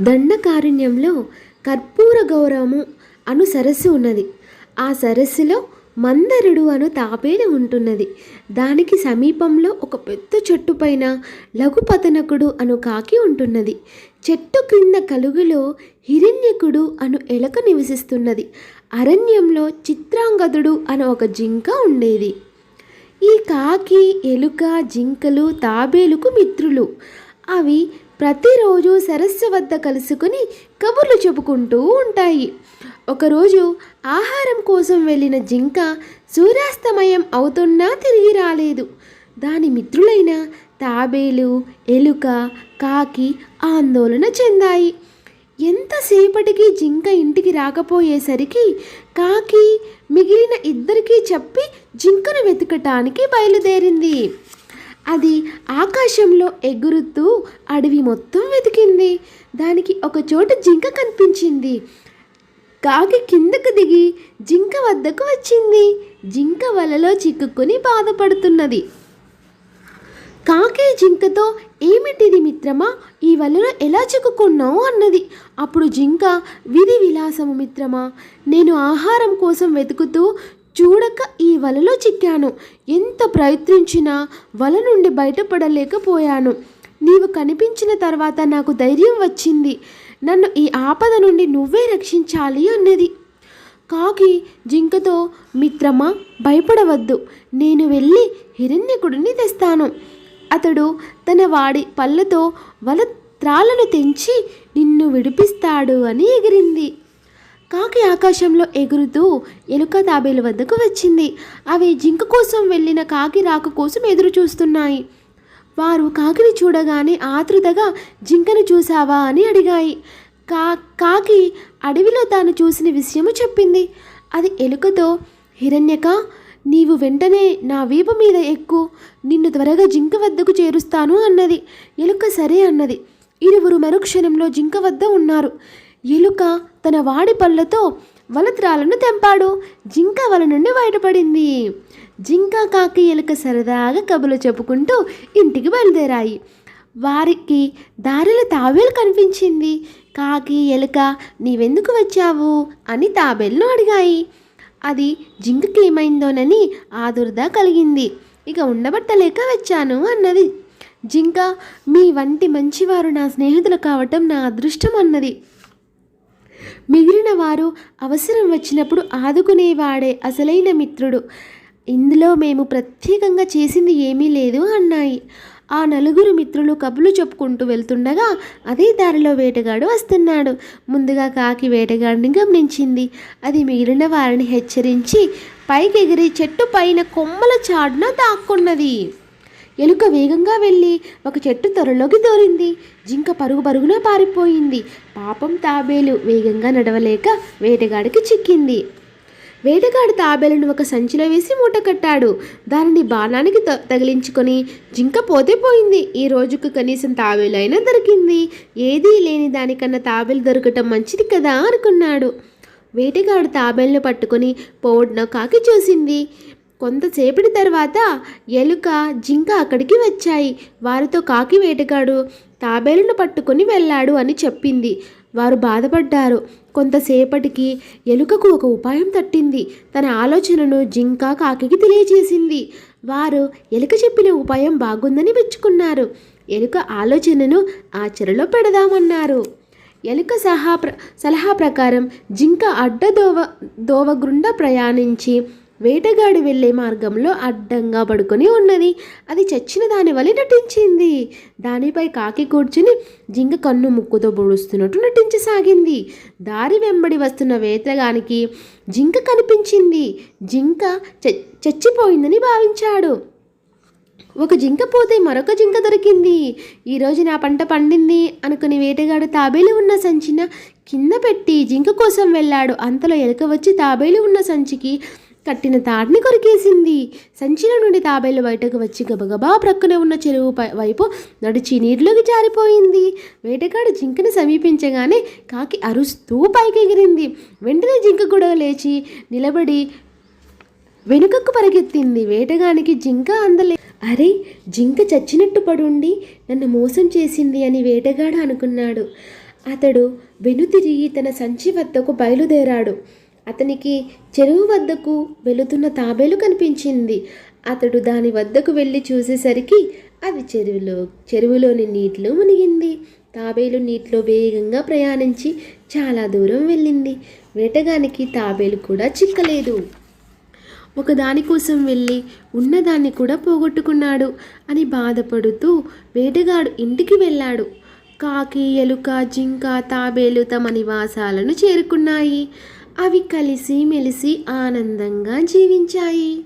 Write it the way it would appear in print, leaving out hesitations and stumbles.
దండకారణ్యంలో కర్పూర గౌరవము అను సరస్సు ఉన్నది. ఆ సరస్సులో మందరుడు అను తాబేలు ఉంటున్నది. దానికి సమీపంలో ఒక పెద్ద చెట్టు పైన లఘుపతనకుడు అను కాకి ఉంటున్నది. చెట్టు క్రింద కలుగులో హిరణ్యకుడు అను ఎలక నివసిస్తున్నది. అరణ్యంలో చిత్రాంగదుడు అను ఒక జింక ఉండేది. ఈ కాకి, ఎలుక, జింకలు తాబేలుకు మిత్రులు. అవి ప్రతిరోజు సరస్సు వద్ద కలుసుకుని కబుర్లు చెప్పుకుంటూ ఉంటాయి. ఒకరోజు ఆహారం కోసం వెళ్ళిన జింక సూర్యాస్తమయం అవుతున్నా తిరిగి రాలేదు. దాని మిత్రులైన తాబేలు, ఎలుక, కాకి ఆందోళన చెందాయి. ఎంతసేపటికి జింక ఇంటికి రాకపోయేసరికి కాకి మిగిలిన ఇద్దరికీ చెప్పి జింకను వెతకటానికి బయలుదేరింది. అది ఆకాశంలో ఎగురుతూ అడవి మొత్తం వెతికింది. దానికి ఒక చోట జింక కనిపించింది. కాకి కిందకు దిగి జింక వద్దకు వచ్చింది. జింక వలలో చిక్కుకొని బాధపడుతున్నది. కాకి జింకతో, ఏమిటిది మిత్రమా, ఈ వలలో ఎలా చిక్కుకున్నావు అన్నది. అప్పుడు జింక, విధి విలాసము మిత్రమా, నేను ఆహారం కోసం వెతుకుతూ చూడక ఈ వలలో చిక్కాను. ఎంత ప్రయత్నించినా వల నుండి బయటపడలేకపోయాను. నీవు కనిపించిన తర్వాత నాకు ధైర్యం వచ్చింది. నన్ను ఈ ఆపద నుండి నువ్వే రక్షించాలి అన్నది. కాకి జింకతో, మిత్రమా భయపడవద్దు, నేను వెళ్ళి హిరణ్యకుడిని తెస్తాను. అతడు తన వాడి పళ్ళతో వల త్రాళ్ళను తెంచి నిన్ను విడిపిస్తాడు అని ఎగిరింది. కాకి ఆకాశంలో ఎగురుతూ ఎలుక, తాబేలు వద్దకు వచ్చింది. అవి జింక కోసం వెళ్ళిన కాకి రాక కోసం ఎదురు చూస్తున్నాయి. వారు కాకిని చూడగానే ఆతృతగా జింకను చూసావా అని అడిగాయి. కాకి అడవిలో తాను చూసిన విషయము చెప్పింది. అది ఎలుకతో, హిరణ్యక, నీవు వెంటనే నా వీపు మీద ఎక్కు, నిన్ను త్వరగా జింక వద్దకు చేరుస్తాను అన్నది. ఎలుక సరే అన్నది. ఇరువురు మరుక్షణంలో జింక వద్ద ఉన్నారు. ఎలుక తన వాడి పళ్ళతో వలత్రాలను తెంపాడు. జింక వల నుండి బయటపడింది. జింక, కాకి, ఎలుక సరదాగా కబుర్లు చెప్పుకుంటూ ఇంటికి బయలుదేరాయి. వారికి దారిలో తాబేలు కనిపించింది. కాకి, ఎలుక, నీవెందుకు వచ్చావు అని తాబేలును అడిగాయి. అది జింకకి ఏమైందోనని ఆదుర్దా కలిగింది. ఇక ఉండబట్టలేక వచ్చాను అన్నది. జింక, మీ వంటి మంచివారు నా స్నేహితులు కావటం నా అదృష్టం అన్నది. మిగిలిన వారు అవసరం వచ్చినప్పుడు ఆదుకునేవాడే అసలైన మిత్రుడు. ఇందులో మేము ప్రత్యేకంగా చేసింది ఏమీ లేదు అన్నాయి. ఆ నలుగురు మిత్రులు కబుర్లు చెప్పుకుంటూ వెళ్తుండగా అదే దారిలో వేటగాడు వస్తున్నాడు. ముందుగా కాకి వేటగాడిని గమనించింది. అది మిగిలిన వారిని హెచ్చరించి పైకి ఎగిరి చెట్టు పైన కొమ్మల చాటున దాక్కున్నది. ఎలుక వేగంగా వెళ్ళి ఒక చెట్టు త్వరలోకి దూరింది. జింక పరుగు పరుగున పారిపోయింది. పాపం తాబేలు వేగంగా నడవలేక వేటగాడికి చిక్కింది. వేటగాడు తాబేలును ఒక సంచిలో వేసి మూట కట్టాడు. దానిని బాణానికి తగిలించుకొని జింక పోతే పోయింది. ఈ రోజుకు కనీసం తాబేలు అయినా దొరికింది. ఏదీ లేని దానికన్నా తాబేలు దొరకటం మంచిది కదా అనుకున్నాడు. వేటగాడు తాబేలును పట్టుకొని పోవడం కాకి చూసింది. కొంతసేపటి తర్వాత ఎలుక, జింక అక్కడికి వచ్చాయి. వారితో కాకి వేటగాడు తాబేలును పట్టుకొని వెళ్ళాడు అని చెప్పింది. వారు బాధపడ్డారు. కొంతసేపటికి ఎలుకకు ఒక ఉపాయం తట్టింది. తన ఆలోచనను జింక, కాకికి తెలియజేసింది. వారు ఎలుక చెప్పిన ఉపాయం బాగుందని మెచ్చుకున్నారు. ఎలుక ఆలోచనను ఆచరణలో పెడదామన్నారు. ఎలుక సలహా ప్రకారం జింక దోవ గుండా ప్రయాణించి వేటగాడు వెళ్ళే మార్గంలో అడ్డంగా పడుకొని ఉన్నది. అది చచ్చిన దాని వలె నటించింది. దానిపై కాకి కూర్చుని జింక కన్ను ముక్కుతో పొడుస్తున్నట్టు నటించసాగింది. దారి వెంబడి వస్తున్న వేటగానికి జింక కనిపించింది. జింక చచ్చిపోయిందని భావించాడు. ఒక జింక పోతే మరొక జింక దొరికింది. ఈరోజు నా పంట పండింది అనుకుని వేటగాడు తాబేలు ఉన్న సంచిన కింద పెట్టి జింక కోసం వెళ్ళాడు. అంతలో ఎలుక వచ్చి తాబేలు ఉన్న సంచికి కట్టిన తాడిని కొరికేసింది. సంచిలో నుండి తాబేలు బయటకు వచ్చి గబగబా ప్రక్కనే ఉన్న చెరువు వైపు నడిచి నీటిలోకి జారిపోయింది. వేటగాడు జింకను సమీపించగానే కాకి అరుస్తూ పైకి ఎగిరింది. వెంటనే జింక కూడా లేచి నిలబడి వెనుకకు పరిగెత్తింది. వేటగానికి జింక అందలే. అరే, జింక చచ్చినట్టు పడుండి నన్ను మోసం చేసింది అని వేటగాడు అనుకున్నాడు. అతడు వెనుతిరిగి తన సంచి వద్దకు బయలుదేరాడు. అతనికి చెరువు వద్దకు వెళుతున్న తాబేలు కనిపించింది. అతడు దాని వద్దకు వెళ్ళి చూసేసరికి అది చెరువులోని నీటిలో మునిగింది. తాబేలు నీటిలో వేగంగా ప్రయాణించి చాలా దూరం వెళ్ళింది. వేటగానికి తాబేలు కూడా చిక్కలేదు. ఒకదాని కోసం వెళ్ళి ఉన్నదాన్ని కూడా పోగొట్టుకున్నాడు అని బాధపడుతూ వేటగాడు ఇంటికి వెళ్ళాడు. కాకి, ఎలుక, జింక, తాబేలు తమ నివాసాలను చేరుకున్నాయి. అవి కలిసి మెలిసి ఆనందంగా జీవించాయి.